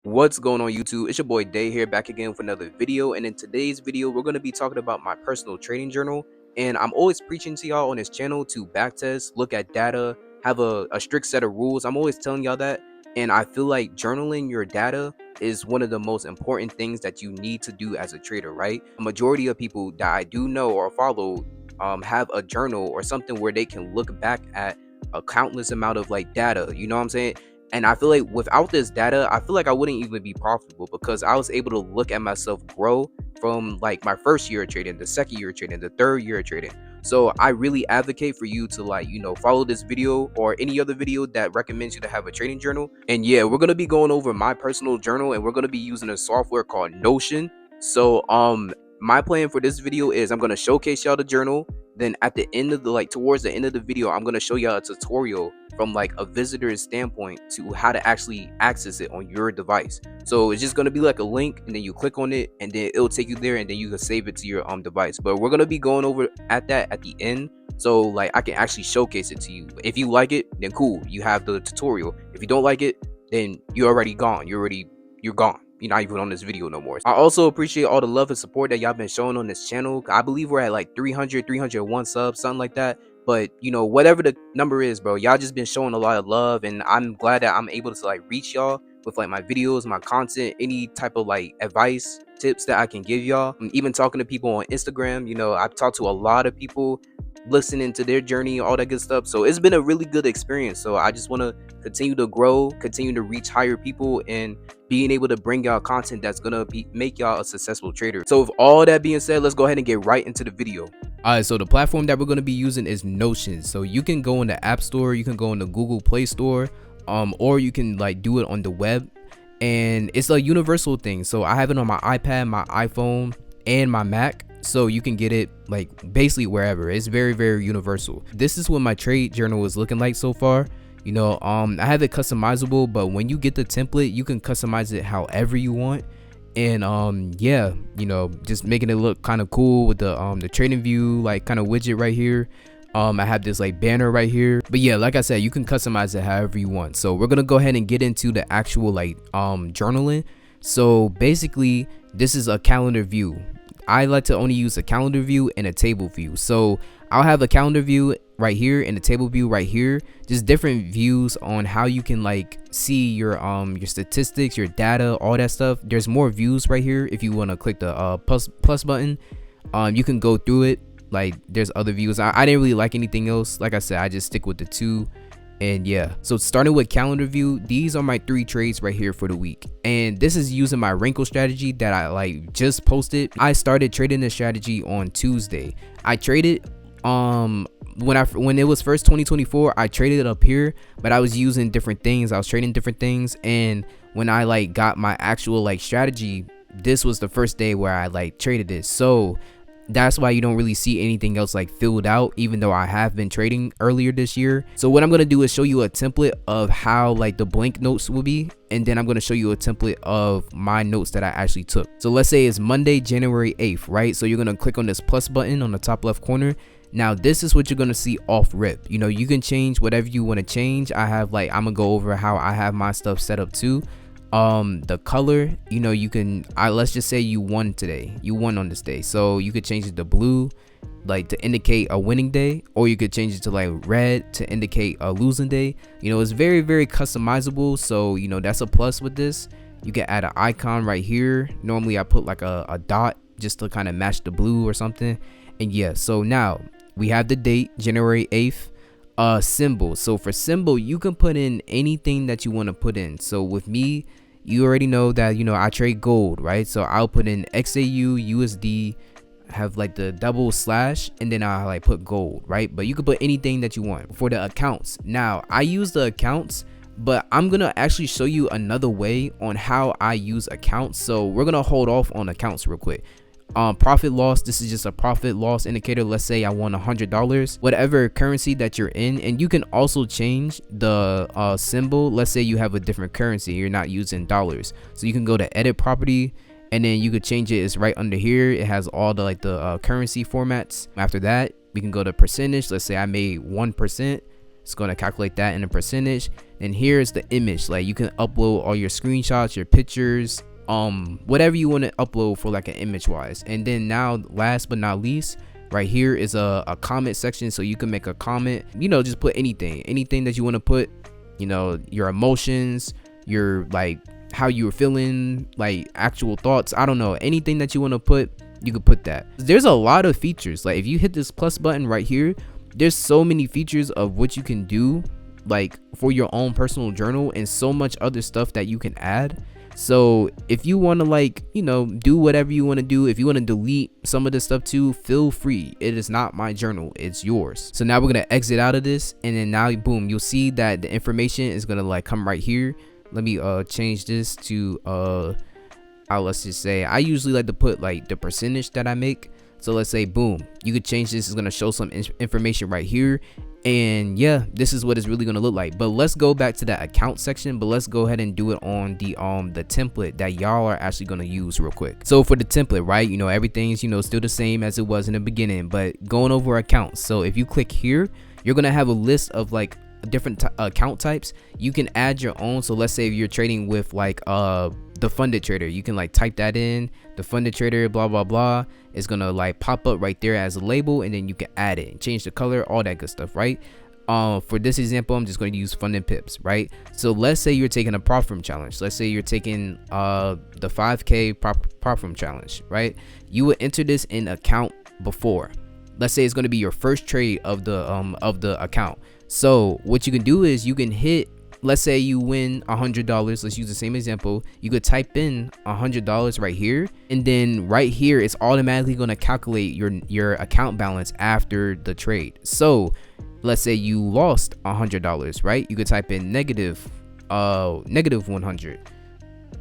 What's going on YouTube? It's your boy Day here, back again with another video. And in today's video, we're going to be talking about my personal trading journal. And I'm always preaching to y'all on this channel to backtest, look at data, have a strict set of rules. I'm always telling y'all that. And I feel like journaling your data is one of the most important things that you need to do as a trader, right? A majority of people that I do know or follow have a journal or something where they can look back at a countless amount of like data. You know what I'm saying? And I feel like without this data, I feel like I wouldn't even be profitable because I was able to look at myself grow from like my first year of trading, the second year of trading, the third year of trading. So I really advocate for you to follow this video or any other video that recommends you to have a trading journal. And yeah, we're going to be going over my personal journal and we're going to be using a software called Notion. So my plan for this video is I'm going to showcase y'all the journal. Then at the end of the towards the end of the video, I'm going to show y'all a tutorial from like a visitor's standpoint to how to actually access it on your device. So it's just going to be like a link and then you click on it and then it'll take you there and then you can save it to your device. But we're going to be going over at that at the end, so like I can actually showcase it to you. If you like it, then cool, you have the tutorial. If you don't like it, then you're already gone. You're gone. You're not even on this video no more. I also appreciate all the love and support that y'all been showing on this channel. I believe we're at like 301 subs, something like that. But you know, whatever the number is, bro, y'all just been showing a lot of love, and I'm glad that I'm able to like reach y'all with like my videos, my content, any type of like advice, tips that I can give y'all. I'm even talking to people on Instagram. You know, I've talked to a lot of people, listening to their journey, all that good stuff. So it's been a really good experience. So I just want to continue to grow, continue to reach higher people, and being able to bring y'all content that's gonna make y'all a successful trader. So with all that being said, let's go ahead and get right into the video. Alright, so the platform that we're going to be using is Notion. So you can go in the App Store, you can go in the Google Play Store, or you can like do it on the web, and it's a universal thing. So I have it on my iPad, my iPhone, and my Mac. So you can get it like basically wherever. It's very universal. This is what my trade journal is looking like so far. You know, I have it customizable, but when you get the template, you can customize it however you want. And yeah, you know, just making it look kind of cool with the trading view like kind of widget right here. I have this like banner right here, but yeah, like I said, you can customize it however you want. So we're gonna go ahead and get into the actual like journaling. So basically this is a calendar view. I like to only use a calendar view and a table view. So I'll have a calendar view right here and a table view right here, just different views on how you can like see your statistics, your data, all that stuff. There's more views right here. If you want to click the plus button, you can go through it. Like there's other views. I didn't really like anything else. Like I said, I just stick with the two. And yeah, so starting with calendar view, these are my 3 trades right here for the week, and this is using my wrinkle strategy that I like just posted. I started trading this strategy on Tuesday. I traded when it was first 2024, I traded it up here, but I was using different things. I was trading different things, and when I like got my actual like strategy, this was the first day where I like traded it. So that's why you don't really see anything else like filled out, even though I have been trading earlier this year. So what I'm going to do is show you a template of how like the blank notes will be, and then I'm going to show you a template of my notes that I actually took. So let's say it's Monday, January 8th, right? So you're going to click on this plus button on the top left corner. Now this is what you're going to see off rip. You know, you can change whatever you want to change. I have like, I'm gonna go over how I have my stuff set up too. The color, you know, you can let's just say you won today, you won on this day, so you could change it to blue like to indicate a winning day, or you could change it to like red to indicate a losing day. You know, it's very customizable. So you know, that's a plus with this. You can add an icon right here. Normally I put like a dot just to kind of match the blue or something. And yeah, so now we have the date, January 8th. Symbol. So for symbol, you can put in anything that you want to put in. So with me, you already know that, you know, I trade gold, right? So I'll put in XAU, USD, have like the double slash, and then I'll like put gold, right? But you can put anything that you want. For the accounts, now I use the accounts, but I'm gonna actually show you another way on how I use accounts. So we're gonna hold off on accounts real quick. Profit loss, this is just a profit loss indicator. Let's say I won $100, whatever currency that you're in, and you can also change the symbol. Let's say you have a different currency, you're not using dollars, so you can go to edit property, and then you could change it. It's right under here. It has all the currency formats. After that, we can go to percentage. Let's say I made 1%. It's going to calculate that in a percentage. And here's the image. Like you can upload all your screenshots, your pictures, whatever you want to upload for like an image wise. And then now, last but not least, right here is a comment section. So you can make a comment, you know, just put anything that you want to put, you know, your emotions, your like how you were feeling, like actual thoughts. I don't know, anything that you want to put, you could put that. There's a lot of features. Like if you hit this plus button right here, there's so many features of what you can do like for your own personal journal, and so much other stuff that you can add. So if you want to, like, you know, do whatever you want to do, if you want to delete some of this stuff too, feel free. It is not my journal, it's yours. So now we're gonna exit out of this, and then now boom, you'll see that the information is gonna like come right here. Let me change this to let's just say, I usually like to put like the percentage that I make. So let's say boom, you could change this. It's gonna show some information right here. And yeah, this is what it's really gonna look like. But let's go back to that account section, but let's go ahead and do it on the template that y'all are actually gonna use real quick. So for the template, right, you know, everything's, you know, still the same as it was in the beginning, but going over accounts. So if you click here, you're gonna have a list of like different account types. You can add your own. So let's say if you're trading with like the funded trader, you can like type that in, the funded trader, blah blah blah. It's gonna like pop up right there as a label, and then you can add it, change the color, all that good stuff, right? For this example, I'm just going to use funded pips, right? So let's say you're taking a Propfirm challenge. Let's say you're taking the 5K Propfirm challenge, right? You would enter this in account before. Let's say it's going to be your first trade of the account. So what you can do is you can hit, let's say you win $100. Let's use the same example. You could type in $100 right here, and then right here it's automatically going to calculate your account balance after the trade. So let's say you lost $100, right? You could type in negative 100.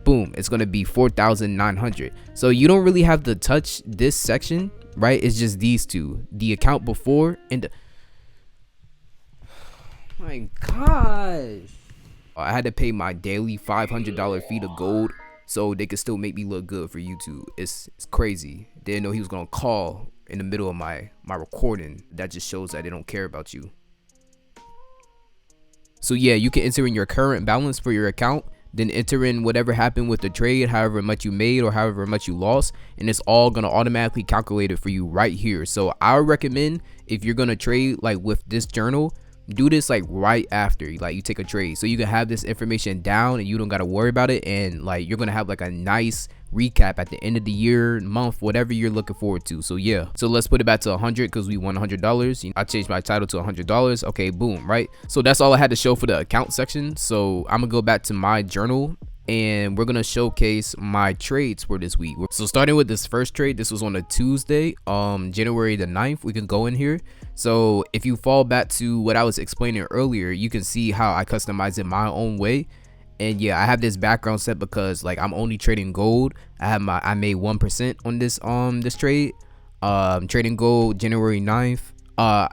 Boom, it's going to be 4,900. So you don't really have to touch this section, right? It's just these two, the account before and the, my gosh, I had to pay my daily $500 fee to Gold so they could still make me look good for YouTube. It's crazy. Didn't know he was gonna call in the middle of my recording. That just shows that they don't care about you. So yeah, you can enter in your current balance for your account, then enter in whatever happened with the trade, however much you made or however much you lost, and it's all gonna automatically calculate it for you right here. So I would recommend, if you're gonna trade like with this journal, do this like right after like you take a trade, so you can have this information down and you don't got to worry about it, and like you're gonna have like a nice recap at the end of the year, month, whatever you're looking forward to. So yeah, so let's put it back to 100 because we won $100. I changed my title to $100. Okay, boom, right? So that's all I had to show for the account section. So I'm gonna go back to my journal, and we're gonna showcase my trades for this week. So starting with this first trade, this was on a Tuesday, January the 9th. We can go in here. So if you fall back to what I was explaining earlier, you can see how I customize it my own way. And yeah, I have this background set because like I'm only trading gold. I made 1% on this trade, trading gold January 9th.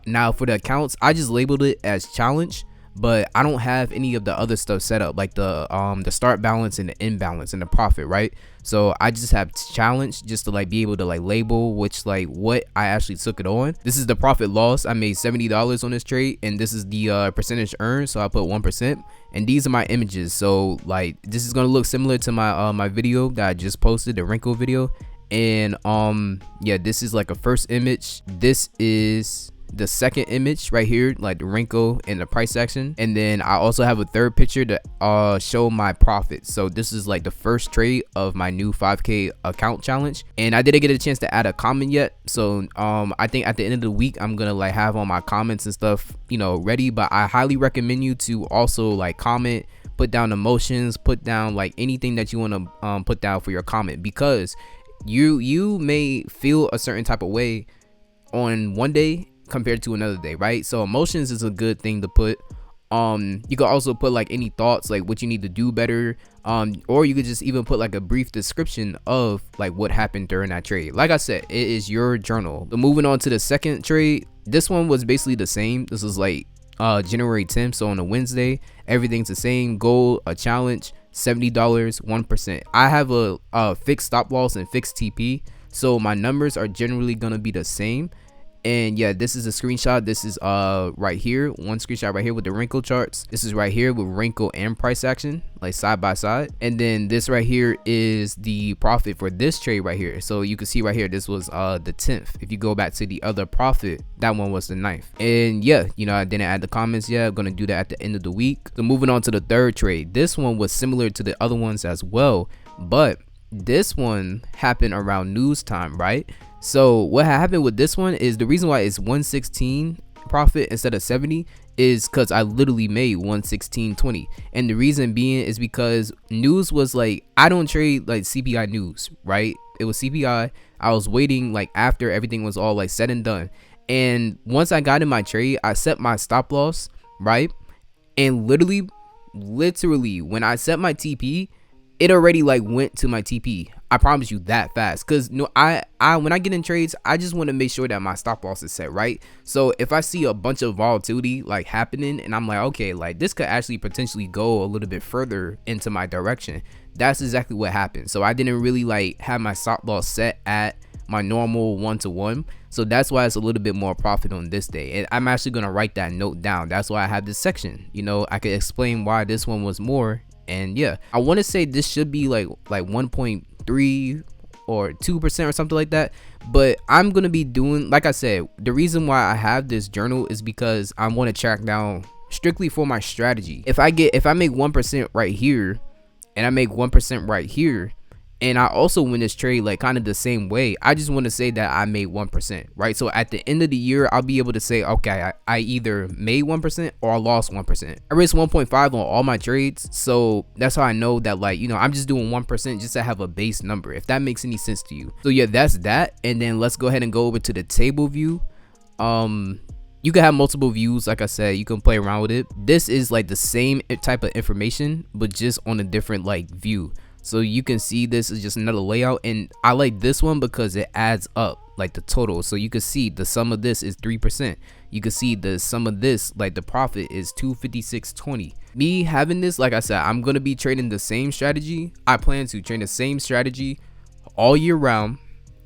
Now for the accounts, I just labeled it as challenge, but I don't have any of the other stuff set up, like the start balance and the end balance and the profit, right? So I just have challenge just to like be able to like label which like what I actually took it on. This is the profit loss. I made $70 on this trade, and this is the percentage earned, so I put 1%, and these are my images. So like this is gonna look similar to my my video that I just posted, the wrinkle video. And yeah, this is like a first image. This is the second image right here, like the wrinkle in the price section, and then I also have a third picture to show my profit. So this is like the first trade of my new 5K account challenge, and I didn't get a chance to add a comment yet. So I think at the end of the week I'm gonna like have all my comments and stuff, you know, ready. But I highly recommend you to also like comment, put down emotions, put down like anything that you want to put down for your comment, because you may feel a certain type of way on one day compared to another day, right? So emotions is a good thing to put. You could also put like any thoughts, like what you need to do better, or you could just even put like a brief description of like what happened during that trade. Like I said, it is your journal. So moving on to the second trade, this one was basically the same. This was like January 10th, so on a Wednesday, everything's the same. Gold, a challenge, $70, 1%. I have a fixed stop loss and fixed TP, so my numbers are generally gonna be the same. And yeah, this is a screenshot. This is right here, one screenshot right here with the wrinkle charts. This is right here with wrinkle and price action, like side by side. And then this right here is the profit for this trade right here. So you can see right here, this was the 10th. If you go back to the other profit, that one was the 9th. And yeah, you know, I didn't add the comments yet. I'm gonna do that at the end of the week. So moving on to the third trade, this one was similar to the other ones as well, but this one happened around news time, right? So what happened with this one is the reason why it's 116 profit instead of 70 is because I literally made 116.20, and the reason being is because news was like, I don't trade like CPI news, right? It was CPI. I was waiting like after everything was all like said and done, and once I got in my trade, I set my stop loss, right? And literally when I set my TP, it already like went to my TP. I promise you that fast. Cause no, I when I get in trades, I just want to make sure that my stop loss is set right. So if I see a bunch of volatility like happening and I'm like, okay, like this could actually potentially go a little bit further into my direction, that's exactly what happened. So I didn't really like have my stop loss set at my normal 1-to-1. So that's why it's a little bit more profit on this day. And I'm actually gonna write that note down. That's why I have this section. You know, I could explain why this one was more. And yeah, I want to say this should be like 1.3 or 2% or something like that, but I'm gonna be doing, like I said, the reason why I have this journal is because I want to track down strictly for my strategy. If I make 1% right here and I make 1% right here, and I also win this trade like kind of the same way, I just want to say that I made 1%, right? So at the end of the year, I'll be able to say, okay, I either made 1% or I lost 1%. I risked 1.5 on all my trades, so that's how I know that, like, you know, I'm just doing 1% just to have a base number, if that makes any sense to you. So yeah, that's that. And then let's go ahead and go over to the table view. You can have multiple views, like I said, you can play around with it. This is like the same type of information, but just on a different like view. So you can see this is just another layout, and I like this one because it adds up like the total. So you can see the sum of this is 3%. You can see the sum of this, like the profit is 256.20. Me having this, like I said, I'm gonna be trading the same strategy. I plan to train the same strategy all year round.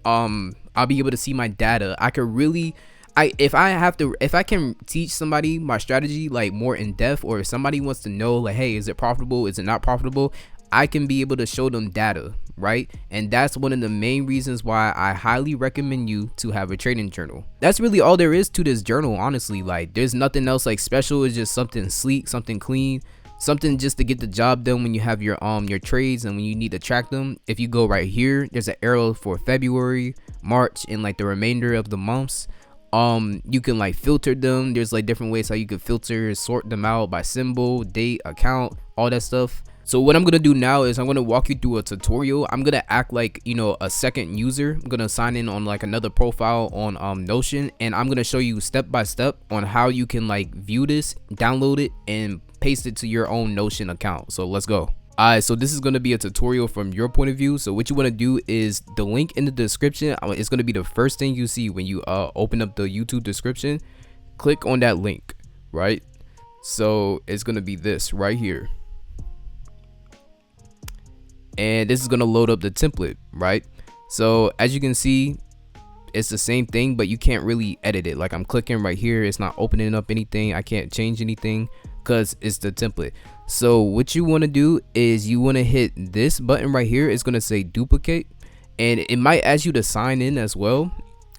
I'll be able to see my data. I could really, if I can teach somebody my strategy like more in depth, or if somebody wants to know like, hey, is it profitable, is it not profitable, I can be able to show them data, right? And that's one of the main reasons why I highly recommend you to have a trading journal. That's really all there is to this journal, honestly. Like, there's nothing else like special. It's just something sleek, something clean, something just to get the job done when you have your trades and when you need to track them. If you go right here, there's an arrow for February, March, and like the remainder of the months. You can like filter them. There's like different ways how you can filter, sort them out by symbol, date, account, all that stuff. So what I'm gonna do now is I'm gonna walk you through a tutorial. I'm gonna act like, you know, a second user. I'm gonna sign in on like another profile on Notion, and I'm gonna show you step by step on how you can like view this, download it, and paste it to your own Notion account. So let's go. Alright, so this is going to be a tutorial from your point of view. So what you want to do is the link in the description. It's going to be the first thing you see when you open up the YouTube description. Click on that link, right? So it's going to be this right here. And this is going to load up the template, right? So as you can see, it's the same thing, but you can't really edit it. Like, I'm clicking right here, it's not opening up anything. I can't change anything because it's the template. So what you want to do is you want to hit this button right here. It's going to say duplicate, and it might ask you to sign in as well,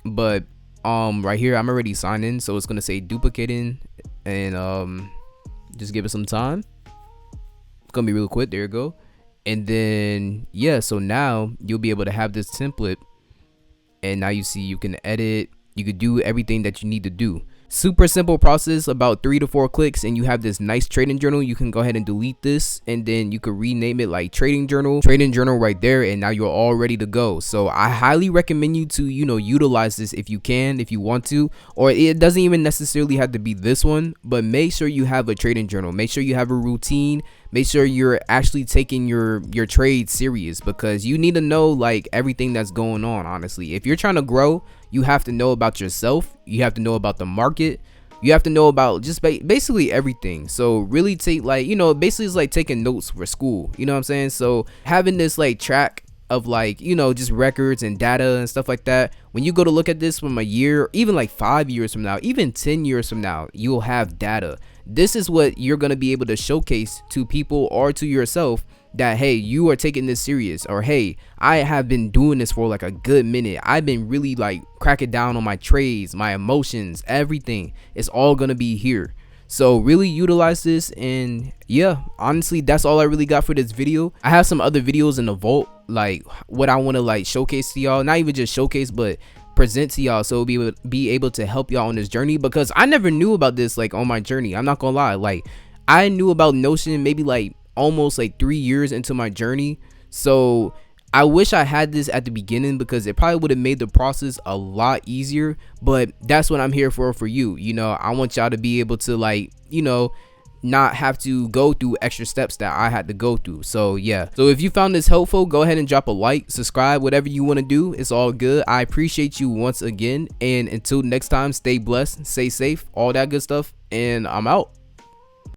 but right here I'm already signed in, so it's going to say duplicating, and just give it some time. It's gonna be real quick. There you go. And then yeah, so now you'll be able to have this template, and now you see you can edit, you could do everything that you need to do. Super simple process, about 3 to 4 clicks, and you have this nice trading journal. You can go ahead and delete this, and then you could rename it like trading journal right there, and now you're all ready to go. So I highly recommend you to, you know, utilize this if you can, if you want to, or it doesn't even necessarily have to be this one, but make sure you have a trading journal. Make sure you have a routine. Make sure you're actually taking your trade serious, because you need to know like everything that's going on. Honestly, if you're trying to grow, you have to know about yourself, you have to know about the market, you have to know about just basically everything. So really take, like, you know, basically it's like taking notes for school, you know what I'm saying? So having this like track of like, you know, just records and data and stuff like that. When you go to look at this from a year, even like 5 years from now, even 10 years from now, you'll have data. This is what you're going to be able to showcase to people or to yourself, that hey, you are taking this serious, or hey, I have been doing this for like a good minute. I've been really like cracking down on my trades, my emotions, everything. It's all going to be here. So really utilize this. And yeah, honestly, that's all I really got for this video. I have some other videos in the vault, like what I want to like showcase to y'all, not even just showcase, but present to y'all, so be able to help y'all on this journey, because I never knew about this like on my journey. I'm not gonna lie, like I knew about Notion maybe like almost like 3 years into my journey. So I wish I had this at the beginning, because it probably would have made the process a lot easier. But that's what I'm here for you. You know, I want y'all to be able to like, you know, not have to go through extra steps that I had to go through. So yeah, so if you found this helpful, go ahead and drop a like, subscribe, whatever you want to do. It's all good. I appreciate you once again, and until next time, stay blessed, stay safe, all that good stuff, and I'm out.